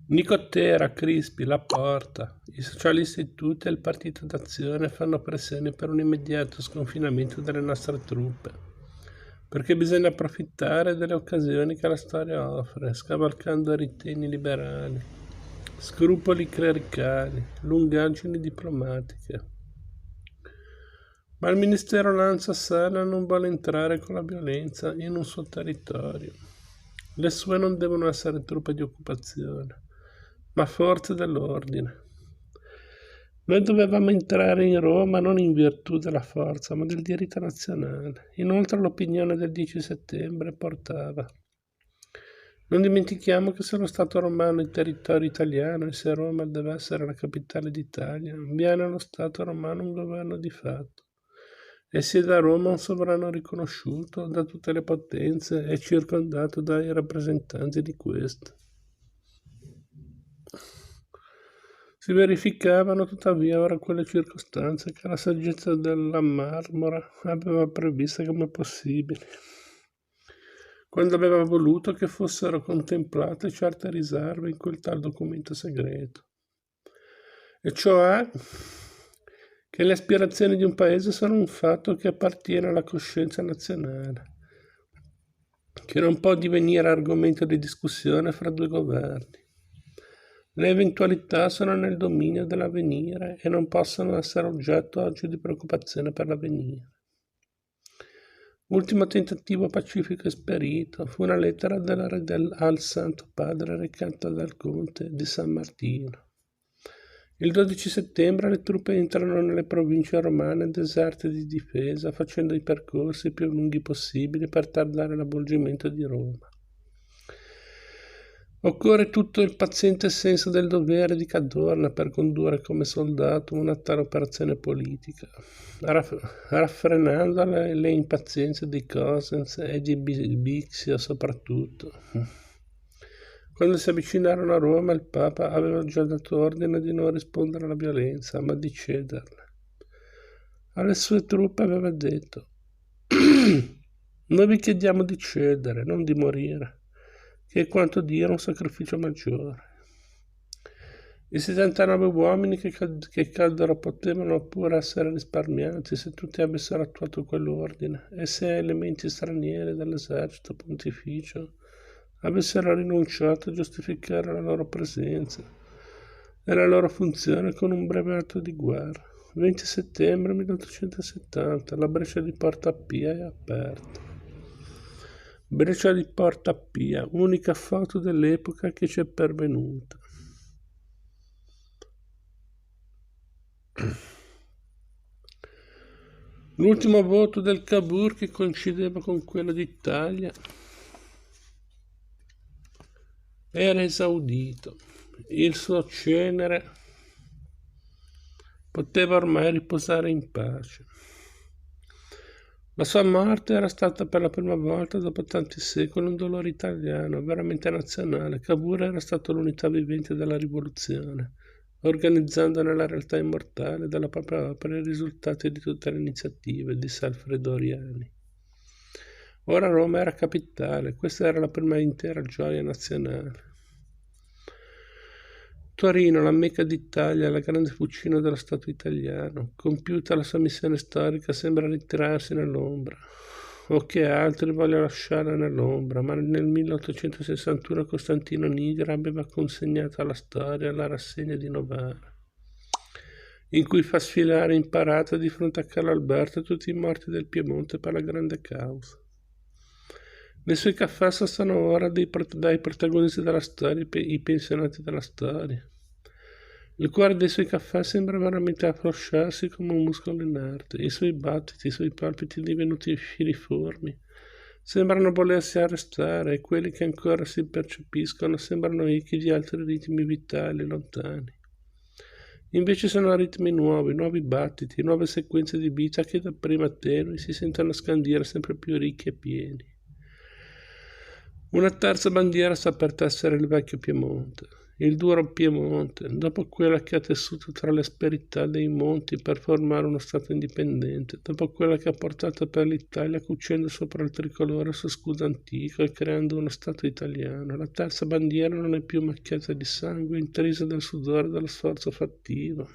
Nicotera, Crispi, Laporta, i socialisti tutti e il Partito d'Azione fanno pressione per un immediato sconfinamento delle nostre truppe, perché bisogna approfittare delle occasioni che la storia offre, scavalcando ritegni liberali, scrupoli clericali, lungaggini diplomatiche. Ma il ministero Lanza Sala non vuole entrare con la violenza in un suo territorio. Le sue non devono essere truppe di occupazione, ma forze dell'ordine. Noi dovevamo entrare in Roma non in virtù della forza, ma del diritto nazionale. Inoltre l'opinione del 10 settembre portava: non dimentichiamo che se lo Stato romano è il territorio italiano e se Roma deve essere la capitale d'Italia, viene allo Stato romano un governo di fatto. E sia da Roma un sovrano riconosciuto da tutte le potenze e circondato dai rappresentanti di questo. Si verificavano tuttavia ora quelle circostanze che la saggezza della Marmora aveva previste come possibili, quando aveva voluto che fossero contemplate certe riserve in quel tal documento segreto, e cioè che le aspirazioni di un paese sono un fatto che appartiene alla coscienza nazionale, che non può divenire argomento di discussione fra due governi. Le eventualità sono nel dominio dell'avvenire e non possono essere oggetto oggi di preoccupazione per l'avvenire. Ultimo tentativo pacifico esperito fu una lettera al Santo Padre recata dal Conte di San Martino. Il 12 settembre le truppe entrano nelle province romane deserte di difesa, facendo i percorsi più lunghi possibili per tardare l'avvolgimento di Roma. Occorre tutto il paziente senso del dovere di Cadorna per condurre come soldato una tale operazione politica, raffrenando le impazienze di Cosenz e di Bixio soprattutto. Quando si avvicinarono a Roma, il Papa aveva già dato ordine di non rispondere alla violenza, ma di cederla. Alle sue truppe aveva detto: noi vi chiediamo di cedere, non di morire, che è quanto dire un sacrificio maggiore. I 79 uomini che caddero potevano pure essere risparmiati se tutti avessero attuato quell'ordine e se elementi stranieri dell'esercito pontificio avessero rinunciato a giustificare la loro presenza e la loro funzione con un breve atto di guerra. 20 settembre 1870, la breccia di Porta Pia è aperta. Breccia di Porta Pia, unica foto dell'epoca che ci è pervenuta. L'ultimo voto del Cavour, che coincideva con quello d'Italia, era esaudito. Il suo cenere poteva ormai riposare in pace. La sua morte era stata per la prima volta dopo tanti secoli un dolore italiano, veramente nazionale. Cavour era stato l'unità vivente della rivoluzione, organizzando nella realtà immortale della propria opera i risultati di tutte le iniziative, disse Alfredo Oriani. Ora Roma era capitale, questa era la prima intera gioia nazionale. Torino, la Mecca d'Italia, la grande fucina dello Stato italiano, compiuta la sua missione storica, sembra ritirarsi nell'ombra, o che altri vogliono lasciarla nell'ombra, ma nel 1861 Costantino Nigra aveva consegnato alla storia la rassegna di Novara, in cui fa sfilare in parata di fronte a Carlo Alberto tutti i morti del Piemonte per la grande causa. Nei suoi caffè sono ora dai protagonisti della storia i pensionati della storia. Il cuore dei suoi caffè sembra veramente afflosciarsi come un muscolo inerte. I suoi battiti, i suoi palpiti divenuti filiformi sembrano volersi arrestare e quelli che ancora si percepiscono sembrano echi di altri ritmi vitali lontani. Invece sono ritmi nuovi battiti, nuove sequenze di vita che dapprima tenui si sentono scandire sempre più ricchi e pieni. Una terza bandiera sta per tessere il vecchio Piemonte. il duro Piemonte, dopo quella che ha tessuto tra le asperità dei monti per formare uno Stato indipendente, dopo quella che ha portato per l'Italia cucendo sopra il tricolore il suo scudo antico e creando uno Stato italiano. La terza bandiera non è più macchiata di sangue, intrisa del sudore dello sforzo fattivo.